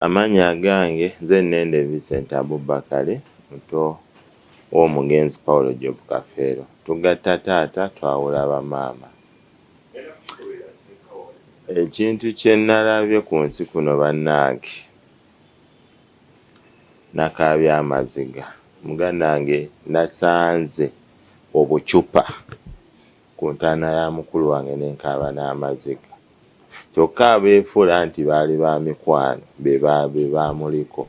Amannya gange nze Nnende Vincent Abubakar muto w'omugenzi Paulo Job Kafeero. Tugatta taata twawula bamaama. Ekintu kye nalabye ku nsi kuno bannange nakaabya amaziga. Mugannange nasanze obucupa ku ntaana ya mukulu wange n'enkaaba n'amaziga. Kyokka abeefuula nti baali ba mikwano be baamuliko.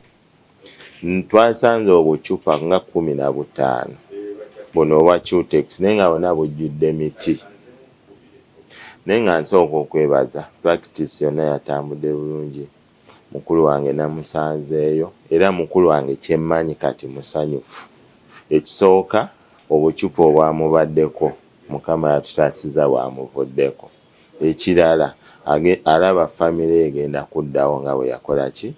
Twasanze obucupa nga 15 buno obwa Cutex naye nga bwonna bujjudde miti. Naye nga nsooka okwebaza practice yonna yatambudde bulungi. Mukulu wange namusanzeeyo era mukulu wange kyemmanyi kati musanyufu. Ekisooka obucupa obwamubaddeko Mukama yatutaasiza bwamuvuddeko. Ekirala alaba famire egenda kuddawo nga bwe yakola ki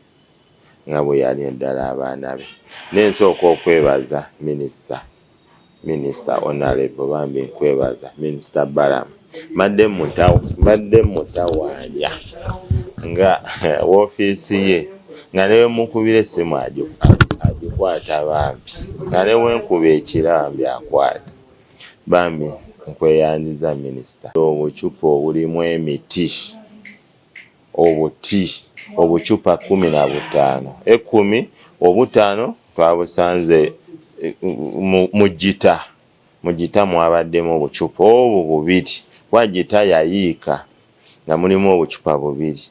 nga bwe yali eddala abaana be. Nensooka okwebaza minisita honorable bambi nkwebaza minisita Balaam mbadde mutawaanya nga woofiisi ye nga ne mukubira essimu agikwata bambi nga ne wenkuba ekiramba akwata bambi nkweyanjiza minisita. Obucupa obulimu emiti obucupa 15 15 twabusanze mu gita mwabaddemu obucupa obwo bubiri. Kuba gita yayiika nga mulimu obucupa bubiri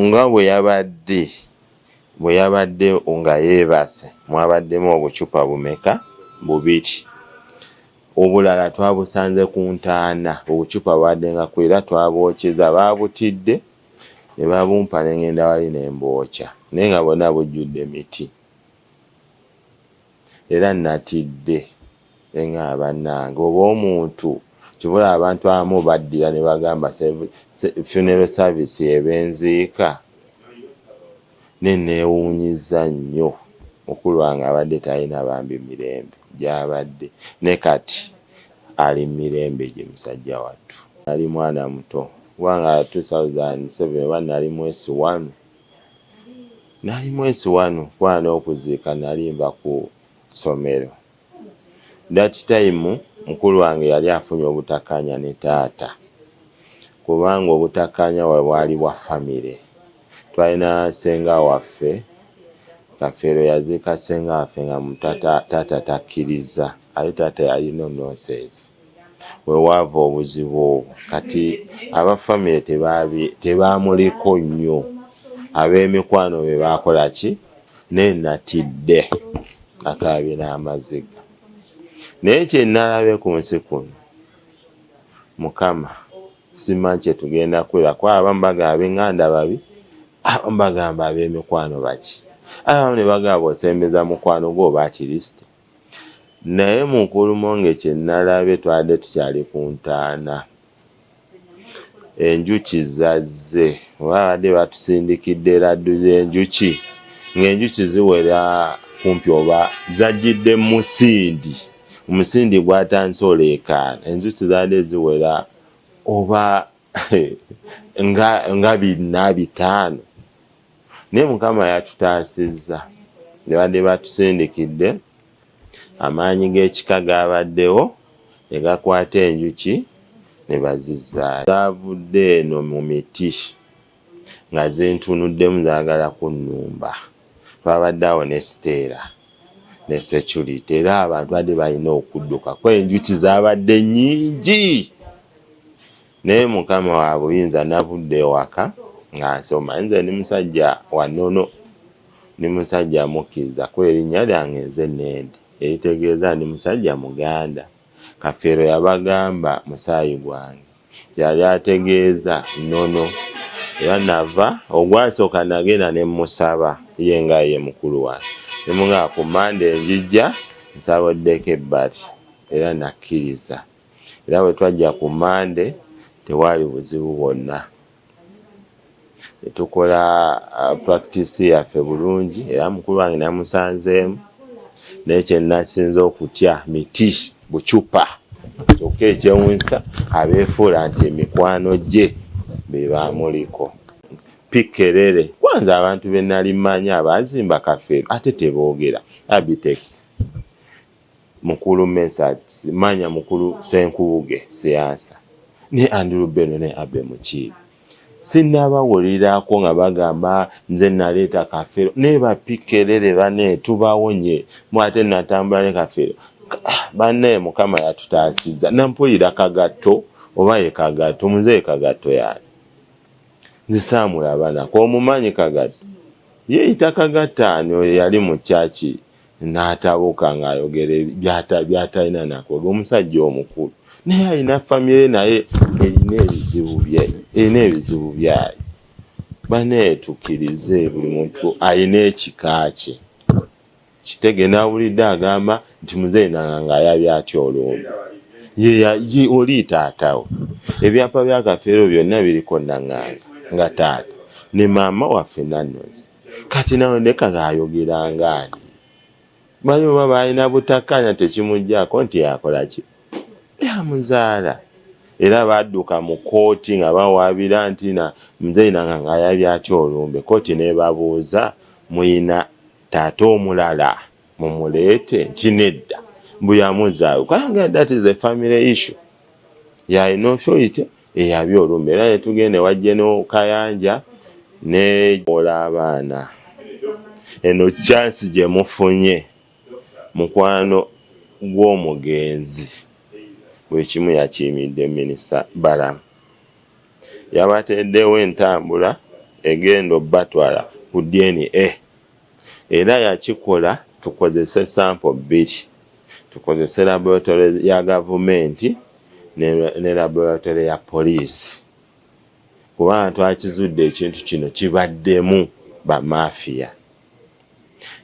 nga bwe yabadde nga yeebase mwabaddemu obucupa bumeka bubiri. Obulala twabusanze ku ntaana obucupa bwadde nga kwera twabwokyeza baabutidde ne babumpa ne ngenda wali ne mbwokya naye nga bwonna bujjudde miti. Era natidde nga bannange oba omuntu kibula abantu abamu baddira ne bagamba funeral service ebenziika neneewuunyiza nnyo. Mukulu wange abadde talina bambi mirembe gy'abadde ne kati ali mirembe gye musajja wattu. Nali mwana muto kubanga 2007 oba nali mwezi 1 kwana okuziika nalimba ku ssomero. That time mukulu wange yali afunye obutakkaanya ne taata kubanga obutakkaanya bwe bwali bwa famire. Twalina senga waffe Kafeero yaziika senga waffe nga taata takkiriza ate taata yalina nonsense. We waava obuzibu obwo kati abafamire tebaamuliko nnyo. Ab'emikwano be baakola ki ne natidde akaabye n'amaziga. Naye kye nalabye ku nsi kuno Mukama simanyi kye tugenda kwera kuba abamu bagamba ab'enganda babi abamu bagamba ab'emikwano baki abamu ne bagamba osembeza mukwano gwo oba Kristo. Naye mu kulumonge kye nalabye twadde tukyali ku ntaana enjuki zazze babadde batusindikidde laddu z'enjuki ng'enjuki ziwera kumpi oba zajjidde omusindi gwatandise oleekaana. Enjuki zadde ziwera oba nga 4-5 naye Mukama yatutaasizza ne badde batusindikidde amaanyi g'ekika gabaddewo ne gakwata enjuki ne bazizzayo. Zaavudde eno mu miti nga zintunuddemu zaagala kunnumba. Twabadde awo ne Siteera ne security era abantu badde balina okudduka kuba enjuki zaabadde nnyingi. Naye Mukama wa buyinza navudde ewaka nga nsoma nze ni musajja wa nnono ni musajja mukkiriza kuba erinnya lyange nze Nnende eritegeeza ndi musajja muganda. Kafeero yabagamba musaayi gwange yali ategeeza nnono era nava ogwasooka nagenda ne musaba ye nga ye mukulu wange ne mugamba ku Mande njijja nsaboddeko ebbali era nakkiriza. Era bwe twajja ku Mande tewaali buzibu bwonna. Tukola practice yaffe bulungi era mukulu wange namusanzeemu. Naye kye nasinze okutya miti bucupa. Kyokka ekyewuunyisa abeefuula nti emikwano gye be baamuliko. Pikerere kwanza abantu benali manya abazimba Kafeero ate teboogera. Abitex mukulu Mesat manya mukulu Senkubuge siasa ne Andrew Beno ne Abe Mukiibi sinnabawulirako nga bagamba nze naleeta Kafeero ne Bapikerere bane tubawonye mwate natambula ne Kafeero bane Mukama yatutaasiza nampulira Kagatto oba ye Kagatto muzee Kagatto yani nze saamulabako omumanyi Kagatto yeeyita Kagattaano yali mu kyaki n'atabuka ng'ayogera byatalina nakoga omusajja omukulu naye alina famire naye erina ebizibu byayo bane tukkirize buli muntu alina ekika kye kitege nawulidde agamba nti muzee nanga ayabya atya olumbe ye oli taatawo ebyapa bya Kafeero byonna biriko Nanganga nga taata ne maama waffe Nannozi kati nawe ndeka gaayogera ngaani bali oba balina butakkaanya tekimuggyako nti yakola ki yamuzaala era badduka mu kooti nga bawaabira nti na muzee Nanganga ayabya atya olumbe kooti nebabuuza muyina taata omulala mumuleete nti nedda mbu yamuzaayo kalanga that is a family issue yalina authority eyabya olumbe era netugende wajje n'Okayanja ne ola abaana eno chance gye mufunye mukwano gw'omugenzi buli kimu yakiimidde Minisita Balamu yabateddewo entambula egenda obbatwala ku DNA era yakikola tukozese sample bbiri tukozese laboratory ya gavumenti ne laboratory ya poliisi kubanga twakizudde ekintu kino kibaddemu bamafiya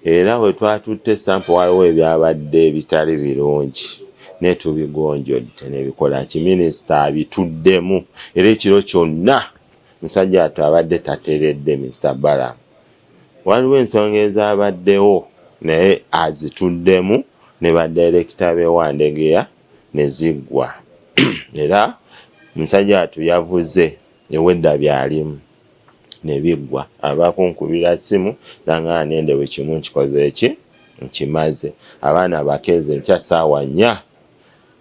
era we twatutte sample waliwo ebyabadde ebitali birungi netubigonjodde nebikola ki minisita abituddemu era ekiro kyonna musajja atu abadde tateredde Mr. Balamu waliwo ensonga ezabaddewo naye azituddemu ne badirekita be Wandegeya ne ziggwa era musajja atu yavuze ewedda byalimu ne biggwa abakunkubira simu nanga nende bwe kimu nkikoze eki nkimaze abaana bakeze nkya ssaawa 4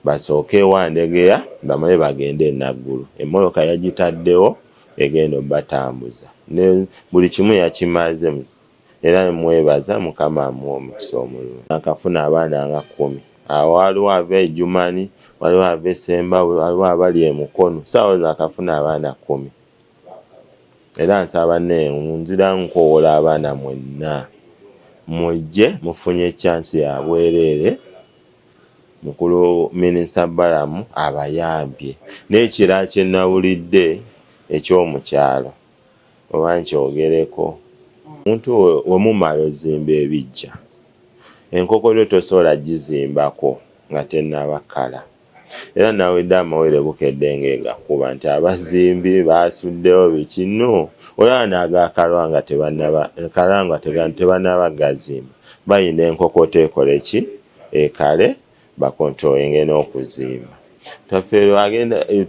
basooke Wandegeya bamale bagende e Naggulu emmotoka yagitaddewo egenda obatambuza ne buli kimu yakimaze era mwebaza Mukama amuwa omukisa omulungi akafuna abaana nga 10 awo waliwo ava e Jumani waliwo ava e Sembabwe waliwo abali e Mukono saawa akafuna abaana 10 era nsaba nzira nkoowola abaana mwenna mujje mufunye chance ya bwereere mukulu Minisita Balamu abayambye n'ekira kye nawulidde ekyomukyalo oba nkyogereko omuntu we mumala ozimba ebijja enkokolo tosobola gizimbako nga tennabakala era nawulidde amawulire bukedde ng'egakuba nti abazimbi basuddewo bikino olaba n'agakalwa nga tebannabagazimba bayina enkokoto ekola eki ekale bakontrolinge n'okuzimba Kafeero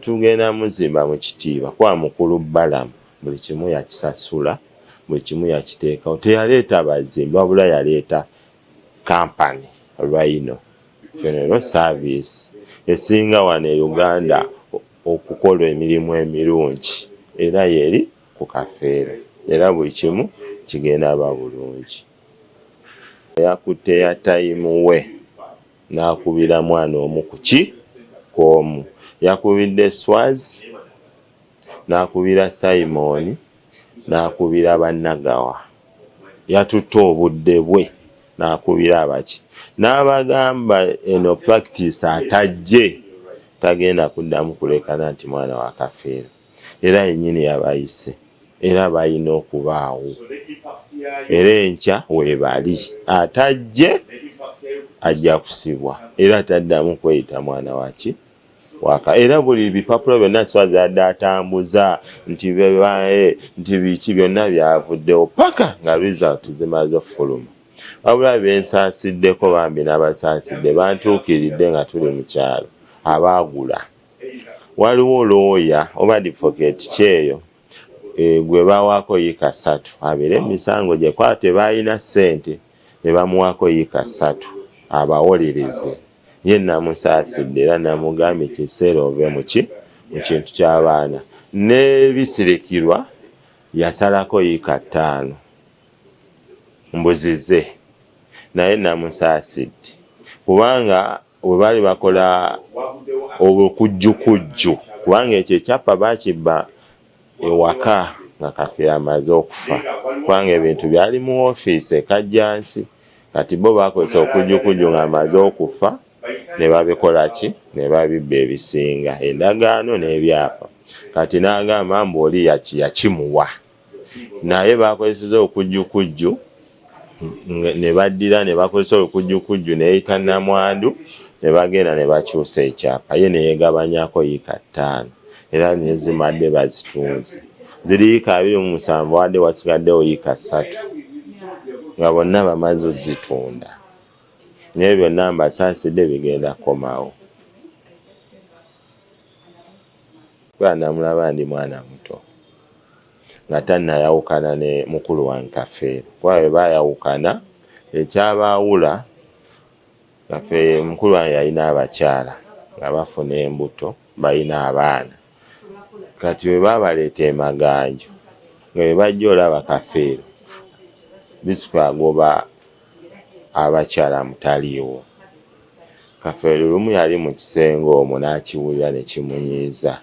tugenda muzimba mu kitiibwa kwa mukulu Balamu buli kimu yakisasula buli kimu yakiteekawo teyaleeta bazimbi wabula yaleeta kampani Rhino Funeral Service esinga wano e Uganda okukola emirimu emirungi era yeri ku Kafeero era buli kimu kigenda bulungi yakutte ya tayimu we n'akubira mwana omu kuki kwomu yakubidde Swaz n'akubira Simon n'akubira Bannagawa yatutta obudde bwe n'akubira abaki n'abagamba eno practice atajje tagenda kuddamu kulekana nti mwana wa Kafeero era yennyini yabayise era balina okubaawo era enkya weebali atajje ajja kusibwa era taddamu kweyita mwana waki waka era buli bipapula byonna Swazi adde atambuza nti biki byonna byavuddewo paka nga result zimaze okufuluma wabula bensasiddeko bambi n'abasaasidde bantuukiridde nga tuli mu kyalo abaagula waliwo looya oba advocate kyeyo gwe bawaako yiika 3 abeere emisango gye kwa tebalina ssente ne bamuwaako yiika 3 abawolereze ye namusaasidde era namugambye ekiseera ove mu kintu ky'abaana n'ebisirikirwa yasalako yiika 5 mbuzize naye namusaasidde kubanga bwe baali bakola obukujjukujju kubanga ekyo ekyapa bakibba ewaka nga Kafeero amaze okufa kubanga ebintu byali mu woofiisi ekajjansi kati bo bakozesa okujjukujju nga amaze okufa ne babikola ki ne babibba ebisinga endagaano n'ebyapa kati n'agamba mbu oli yakimuwa naye bakozeseza okujjukujju ne baddira ne bakozesa okujjukujju neyita namwandu ne bagenda ne bakyusa ekyapa ye neyegabanyako yiika 5 era nezimadde bazitunze ziri yiika 27 wadde wasigaddewo yiika 3 nga bonna bamaze ozitunda naye byonna mbasaasidde bigenda komawo kuba namulaba ndi mwana muto nga tannayawukana ne mukulu wange Kafeero kuba bwe baayawukana ekyabaawula Kafeero mukulu wange yalina abakyala nga bafuna embuto balina abaana kati bwe baabaleeta emaganjo nga bwe bajja olaba Kafeero bisika agoba abakyala mutaliiwo Kafeero lumu yali mu kisenge omwo n'akiwulira ne kimunyiiza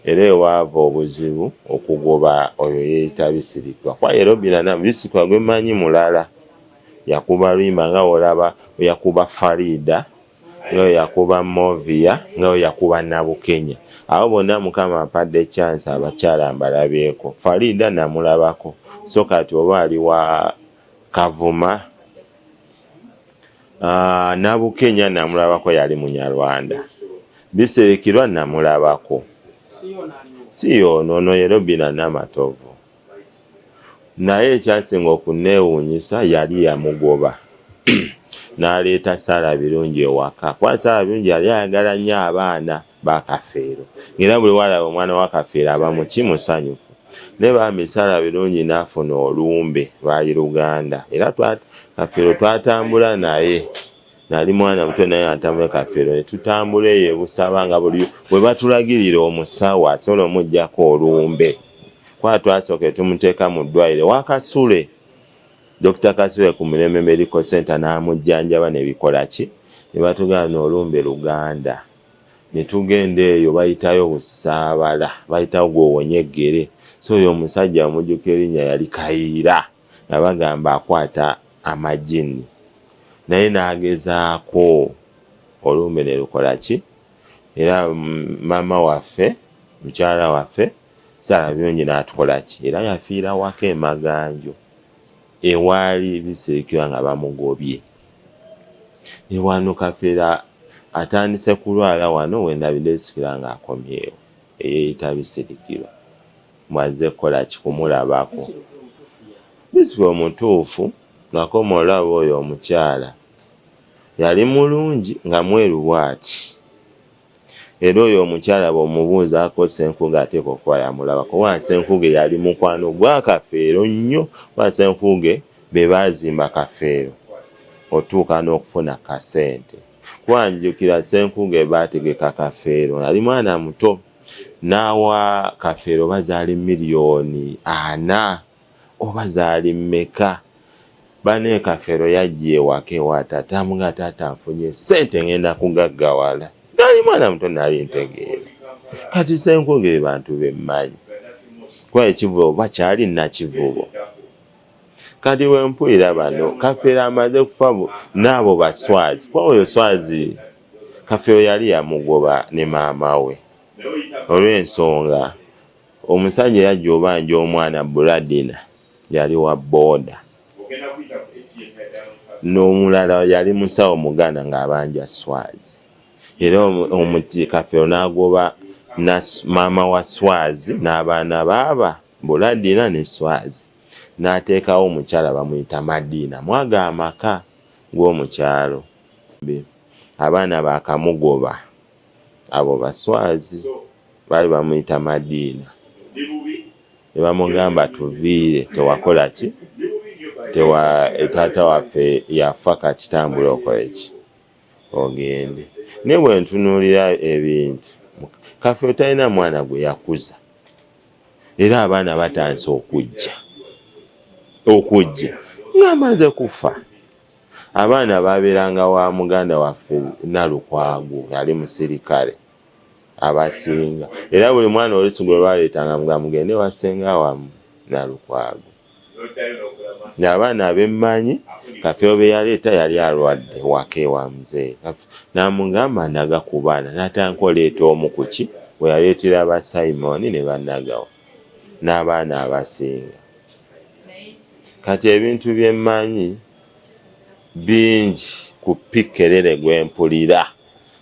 era ewaava obuzibu okugoba oyo yeeyita bisirikwa kwa Robinah bisirikwa gwe mmanyi mulala yakuba Lwimba nga olaba yakuba Farida nga yakuba Movia nga yakuba Nabukenya abo bonna Mukama ampadde chance abakyala mbalabyeko Farida namulabako so kati oba ali wa Kavuma Nabukenya namulabako yali Munyarwanda Bisirikirwa namulabako si ono ye Robinah Namatovu naye ekyasinga okuneewuunyisa yali yamugoba n'aleeta Saalabirungi ewaka kuba Saalabirungi yali ayagala nnyo abaana ba Kafeero era buli walaba omwana wa Kafeero aba musanyufu ne bambi Saalabirungi n'afuna olumbe lwali Luganda era Kafeero twatambula naye nali mwana muto naye atambula Kafeero ne tutambula eyo e Busaba buli bwe batulagirira omusawo asobola omuggyako olumbe kwa twasooke tumuteeka mu ddwaliro wa Kasule Dr. Kasule ku Mirembe Medical Center n'amujjanjaba ne bikola ki ne batugana olumbe Luganda ne tugenda eyo bayitayo Busaabala bayitayo gw'owonyeggere so oyo omusajja omujjuko erinnya yali Kayiira nga bagamba akwata amajini naye n'agezaako olumbe ne lukola ki era mama waffe mukyala waffe Saalabirungi n'atukola ki era yafiira waka emaganjo ewaali bisirikirwa nga bamugobye ne wano Kafeero atandise kulwala wano wendabidde bisikira nga akomyewo eyeeyita bisirikirwa mwaze kukola ki kumulabako bisikira omutuufu nakoma olaba oyo omukyala yali mulungi nga mweru bw'ati era oyo omukyala bw'omubuuzaako Ssenkuge ateeka okuba yamulabako kuba Ssenkuge yali mukwano gwa Kafeero nnyo kuba Ssenkuge be baazimba Kafeero otuuka n'okufuna kasente kuba njjukira Ssenkuge baategeka Kafeero yali mwana muto n'awa Kafeero bazaali miliyoni 4 oba zaali mmeka bane Kafeero yajja ewaka ewa taata amuga taata nfunye ssente ngenda kugaggawala nali mwana muto nali ntegeera kati Ssenkuge bantu bemmanyi kuba ekivubo bakyali nakivubo kati wempulira bano Kafeero amaze kufa n'abo baswazi kuba oyo swazi Kafeero yali yamugoba ne maama we olw'ensonga omusajja yajja obanja omwana Buladina yali wa booda n'omulala yali musawo Muganda ng'abanja swazi era omuti Kafeero n'agoba maama wa swazi n'abaana baaba Buladina ne swazi n'ateekawo omukyala bamuyita Madiina mwaga amaka gw'omukyalo abaana baakamugoba abo baswazi baali bamuyita Madiina bamugamba tuviire tewakola ki taata waffe yafa kati tambula okole ki ogende. Naye bwe ntunuulira ebintu kaffe talina mwana gwe yakuza era abaana batandise okujja ng'amaze kufa. Abaana babeeranga wa muganda waffe Nalukwago yali musirikale abasinga, era buli mwana oluusi gwe baleetanga nga mugende wasenga wamu Nalukwago. Abaana abemmanyi Kafeero be yaleeta yali alwadde waka ewa muzee n'amugamba nagakubaana n'atandika oleeta omu ku ki we yaleetera ba Simon ne bannagawa n'abaana abasinga. Kati ebintu byemmanyi bingi ku Pikkerere gwe mpulira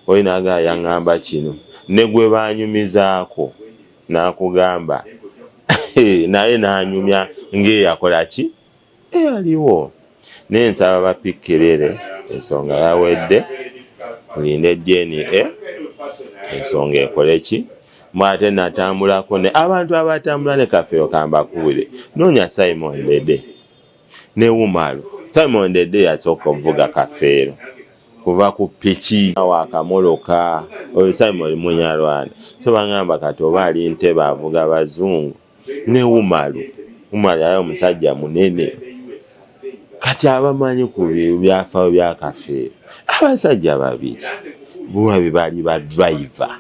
oli naga yaŋŋamba kino ne gwe baanyumizaako n'akugamba naye n'anyumya ng'eyakola ki eyaliwo. Naye nsaba ba Pikkerere ensonga yawedde tulinde DNA ensonga ekole ki mwate natambulako ne abantu abatambula ne Kafeero kambakuwire noonya Simon Dede ne Wumalu. Simon Dede yasooka okuvuga Kafeero kuva ku piki wakamoloka oyo Simon Munyarwanda so baŋŋamba kati oba ali Ntebe avuga bazungu ne Wumalu yali omusajja munene. Kati abamanyi ku byafaayo bya Kafeero abasajja babiri buwabi bali ba driver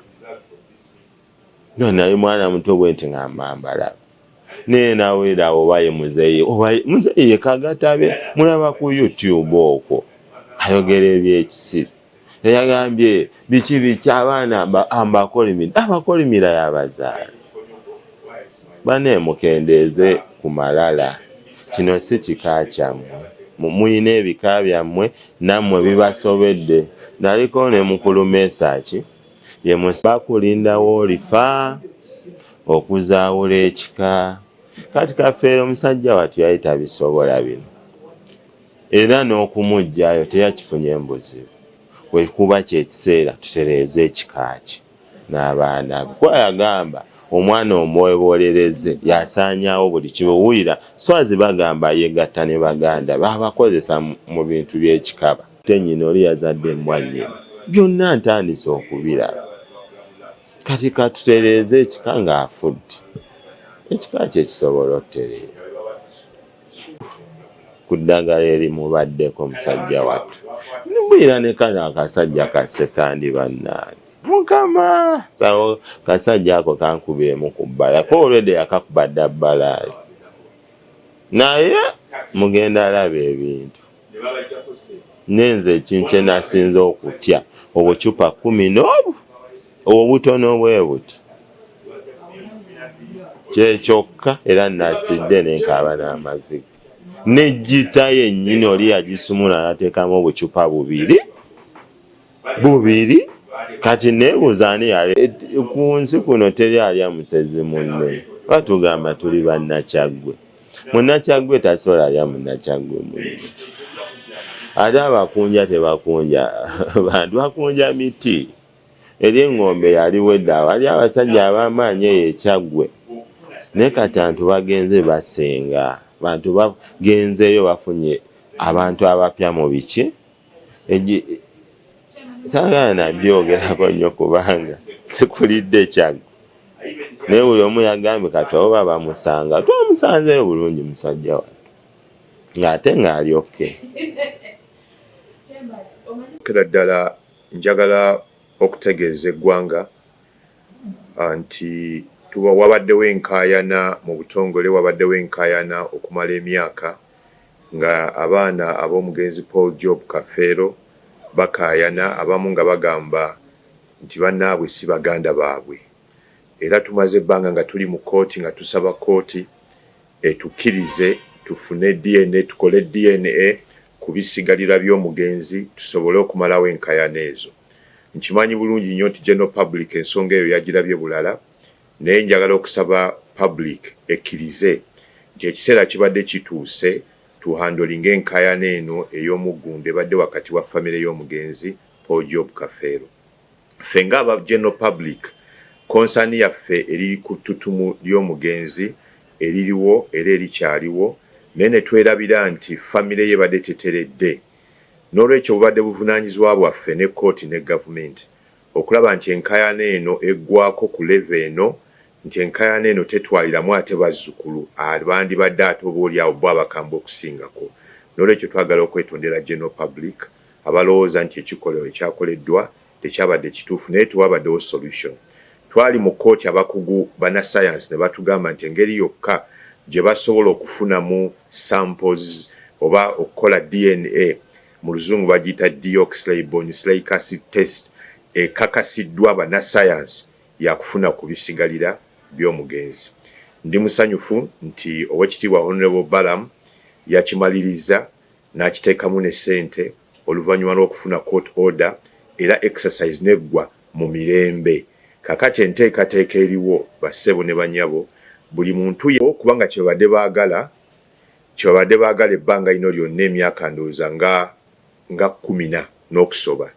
naye mwana muto bwe nti ngamba mbalaba naye naweerawo oba ye muzeeye Kagatabe mulaba ku YouTube okwo ayogera ebyekisiru yagambye biki abaana abakolimira y'abazaala bane mukendeeze ku malala. Kino si kika kyammwe muyina ebika byammwe nammwe bibasobedde. Naliko ne mukulu Mesaki ye bakulindawo olifa okuzaawula ekika. Kati Kafeero omusajja wattu yali tabisobola bino era n'okumugjayo teyakifunye mbuzibu bwe kuba kyekiseera tutereeze ekika kye n'abaana be. Kuba yagamba omwana omwewolereze yasaanyaawo buli kibuwulira swazi bagamba yegatta ne baganda babakozesa mu bintu by'ekikaba. Tenyina oli yazadde embwa nnyina byonna ntandise okubiraba. Kati katutereeze ekika ng'afudde ekika kye kisobola okutereera ku ddagala erimubaddeko musajja wattu nibwira ne kano akasajja kasse kandi bannange Mukama sawo kasajja ako kankubiremu ku bbala ko olwedde yakakuba dda bbalaali naye mugenda alaba ebintu. Nenze ekintu kye nasinza okutya obucupa 10 obutono bwe buti kyekyokka era nasitidde nenkaaba n'amaziga nejjita yennyini oli yagisumula nateekamu obucupa bubiri kati neebuuza ani yali ku nsi kuno teri alya musezi munne batugamba tuli bannakyaggwe. Munnakyaggwe tasobola alya munnakyaggwe munne. Ate abakunja tebakunja bantu bakunja miti. Eri engombe yaliwo edda wali abasajja ab'amaanyi eyo Ekyaggwe naye kati bantu bagenze basenga bantu bagenzeeyo bafunye abantu abapya mu biki saagala nabyogerako nnyo kubanga sikulidde Kyaggwe naye buli omu yagambye kati oba bamusanga twamusanzeyo bulungi musajja wattu ng'ate ng'ali okke. Kera ddala njagala okutegeeza eggwanga nti wabaddewo enkaayana mu butongole wabaddewo enkaayana okumala emyaka nga abaana ab'omugenzi Paul Job Kafeero bakaayana abamu nga bagamba nti bannaabwe si baganda baabwe era tumaze ebbanga nga tuli mu kooti nga tusaba kooti etukkirize tufune DNA tukole DNA ku bisigalira by'omugenzi tusobole okumalawo enkaayana ezo. Nkimanyi bulungi nnyo nti general public ensonga eyo yagirabye bulala naye njagala okusaba public ekkirize nti ekiseera kibadde kituuse tuhandolinga enkaayana eno ey'omuggundu ebadde wakati wa famire y'omugenzi Paul Job Kafeero. Ffe ng'aba general public konsani yaffe eri ku ttutumu ly'omugenzi eririwo era erikyaliwo naye ne twerabira nti famire ye badde teteredde n'olwekyo bubadde buvunaanyizibwa bwaffe ne kkooti ne gavumenti okulaba nti enkaayana eno eggwako ku leve eno nti enkaayana eno tetwaliramu ate bazzukulu bandibadde ate obaoliawo bo abakambwe okusingako n'olwekyo twagala okwetondera general public abalowooza nti ekikolero ekyakoleddwa tekyabadde kituufu naye tewabaddewo solution. Twali mu kkooti abakugu bannasayansi ne batugamba nti engeri yokka gye basobola okufunamu samples oba okukola DNA mu luzungu bagiyita deoxyribonucleic acid test ekakasiddwa bannasayansi yakufuna ku bisigalira by'omugenzi. Ndi musanyufu nti Oweekitiibwa Honorable Balaam yakimaliriza n'akiteekamu ne ssente oluvannyuma lw'okufuna court order era exercise neggwa mu mirembe. Kakati enteekateeka eriwo bassebo ne banyabo buli muntu kubanga kyebadde baagala ebbanga lino lyonna emyaka ndowooza nga 10 n'okusoba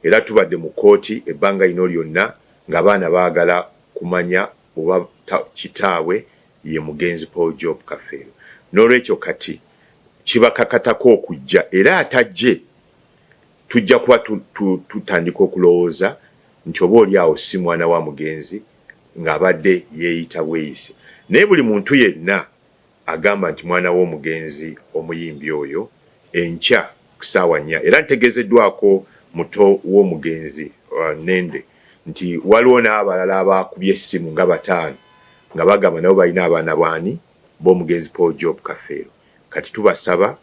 era tubadde mu kkooti ebbanga lino lyonna ng'abaana baagala kumanya oba kitaabwe ye mugenzi Paul Job Kafeero. N'olwekyo kati kibakakatako okujja era atajje tujja kuba tutandika okulowooza nti oba oliawo si mwana wa mugenzi ng'abadde yeeyita bweyise. Naye buli muntu yenna agamba nti mwana w'omugenzi omuyimbi oyo enkya ku ssaawa 4 era ntegeezeddwako muto w'omugenzi Nende nti waliwo n'abalala abakubye essimu nga 5 nga bagamba nabo balina abaana bwani b'omugenzi Paul Job Kafeero. Kati tubasaba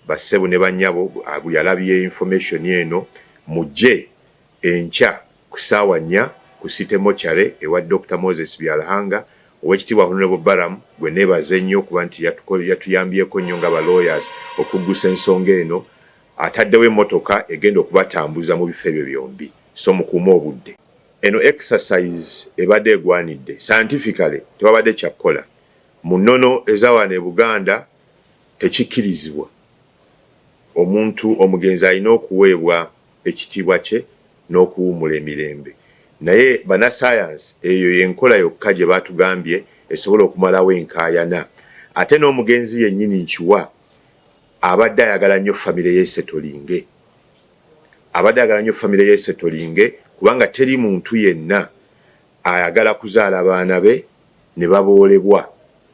bassebo ne bannyabo yalabye information eno mujje enkya ku ssaawa 4 ku City Mortuary ewa Dr. Moses Byalahanga. Oweekitiibwa Honorable Balaam gwe neebaze nnyo kuba nti yatuyambyeko nnyo nga lawyers okuggusa ensonga eno ataddewo emmotoka egenda okubatambuza mu bifo ebyo byombi so mukuuma obudde. Eno exercise ebadde egwanidde scientifically tewabadde kyakkola mu nnono ez'awaana e Buganda tekikkirizibwa omuntu omugenzi alina okuweebwa ekitiibwa kye n'okuwummula emirembe. Naye bannasayansi eyo yenkola yokka gye batugambye esobola okumalawo enkaayana. Ate n'omugenzi yennyini nkiwa abadde ayagala nnyo famire y'Essetolinge. Kubanga teri muntu yenna ayagala kuzaala abaana be ne baboolebwa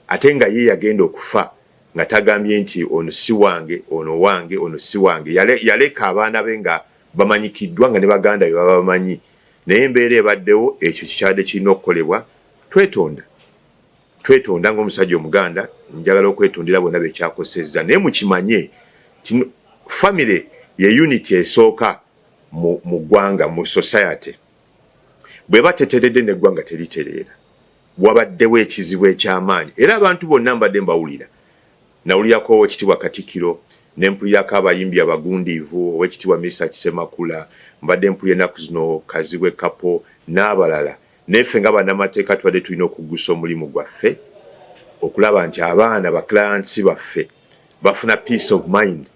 ate nga ye yagenda okufa nga tagambye nti ono si wange ono wange ono si wange. Yaleka abaana be nga bamanyikiddwa nga ne baganda be baba bamanyi. Naye embeera ebaddewo ekyo kikyadde kirina okukolebwa. Twetonda ng'omusajja Omuganda njagala okwetondera bonna bekyakosezza naye mukimanye famire ye unity esooka mu ggwanga mu society. Bw'eba teteredde n'eggwanga teritereera wabaddewo ekizibu eky'amaanyi era abantu bonna mbadde mbawulira. Nawulirako Oweekitiibwa Katikkiro n'empulirako abayimbi abagundiivu Oweekitiibwa Misa Kisemakula mbadde mpulira ennaku zino Kazibwe Kapo n'abalala. Neffe nga bannamateeka tubadde tulina okuggusa omulimu gwaffe okulaba nti abaana baklientsi baffe bafuna peace of mind.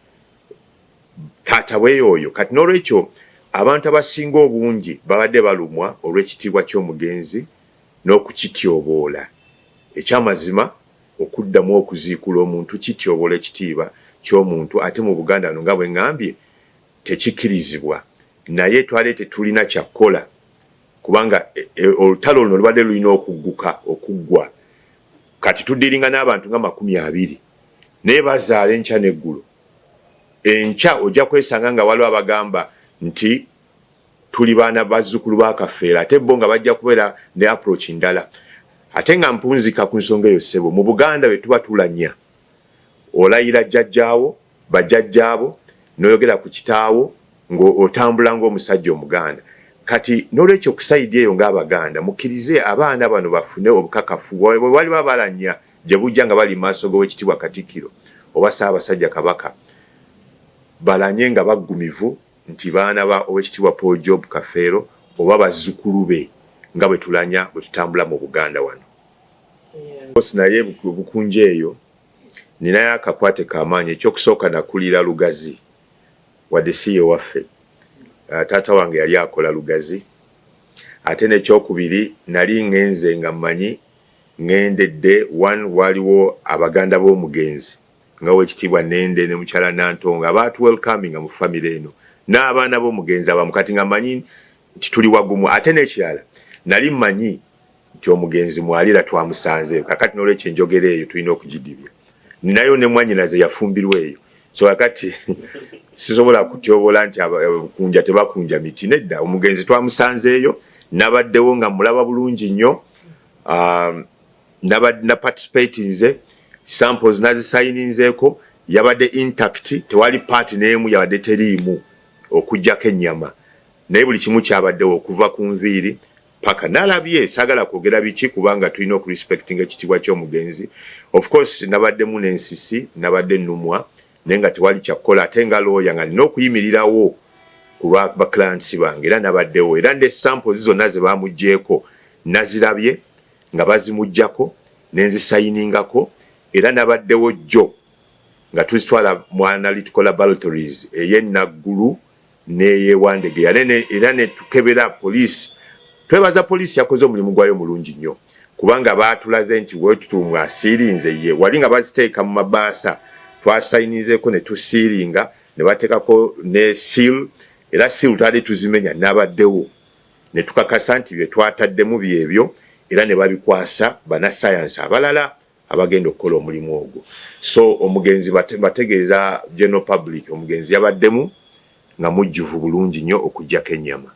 Taata bweyoyo kati n'olwekyo abantu abasinga obungi babadde balumwa olw'ekitiibwa ky'omugenzi n'okukityoboola. Ekyamazima okuddamu okuziikula omuntu kityoboola ekitiibwa ky'omuntu ate mu Buganda no nga bwe ŋŋambye tekikkirizibwa. Naye twali tetulina kyakkola kubanga olutalo luno lubadde lulina okuggwa. Kati tuddiringa n'abantu nga 20 naye bazaala enkya n'eggulo. Enkya ojja kwesanga nga waliwo abagamba nti tuli baana bazzukulu ba Kafeero ate bo nga bajja kubeera ne approach ndala. Ate nga mpunzika ku nsonga eyo ssebo mu Buganda bwe tuba tulanya olayira jjajjaawo bajjajjaabo n'oyogera ku kitaawo ng'otambula ng'omusajja Omuganda. Kati n'olwekyo kusayidi eyo ng'Abaganda mukkirize abaana bano bafune obukakafu bwe bali babalanya gye bujja nga bali maaso g'Oweekitiibwa Katikkiro oba Ssaabasajja Kabaka balanye nga baggumivu nti baana ba Oweekitiibwa Paul Job Kafeero oba bazzukulu be nga bwe tulanya bwe tutambula mu Buganda wano. Naye bukunje eyo ninayo akakwate k'amaanyi. Ekyokusooka nakulira Lugazi wadde si ye waffe. Taata wange yali akola Lugazi. Ate n'ekyokubiri nali ngenze nga mmanyi ngendedde waliwo abaganda b'omugenzi nga wekitiibwa Nende ne mukyala Nantonga baatu welcoming mu family eno n'abaana b'omugenzi abamu kati nga manyi nti tuli wagumu ate n'ekirala nali mmanyi nti omugenzi mwalira twamusanzeeyo kakati n'olwekyo enjogera eyo tulina okugidibya ninayo ne mwannyinaze yafumbirwa eyo so kakati sisobola kutyobola nti kunja tebakunja miti nedda omugenzi twamusanzeeyo nabaddewo nga mulaba bulungi nnyo na participatinze samples nazisayininzeeko yabadde intact tewali party n'emu yabadde teriimu okujjako ennyama naye buli kimu kyabaddewo okuva ku nviiri paka nalabye saagala kwogera biki kubanga tulina okurespectinga ekitiibwa ky'omugenzi of course nabaddemu n'ensisi nabadde nnumwa naye nga tewali kyakukola ate nga looya nga nina okuyimirirawo ku lwa baclients bange era nabaddewo era ne samples zonna ze bamuggyeko nazirabye nga bazimuggyako nenzisayiningako era nabaddewo jjo nga tuzitwala mu analytical laboratories ey'enaggulu n'eyewandege era ne tukebera poliisi twebaza poliisi yakoze omulimu gwayo mulungi nnyo kubanga baatulaze nti wetutumu asiirinze ye wali nga baziteeka mu mabaasa twasayinizeeko ne tusiiringa ne bateekako ne seal era seal twali tuzimenya n'abaddewo ne tukakasa nti bye twataddemu byebyo era ne babikwasa bannasayansi abalala abagenda okukola omulimu ogwo so omugenzi bategeeza general public omugenzi yabaddemu nga mujjuvu bulungi nnyo okuggyako ennyama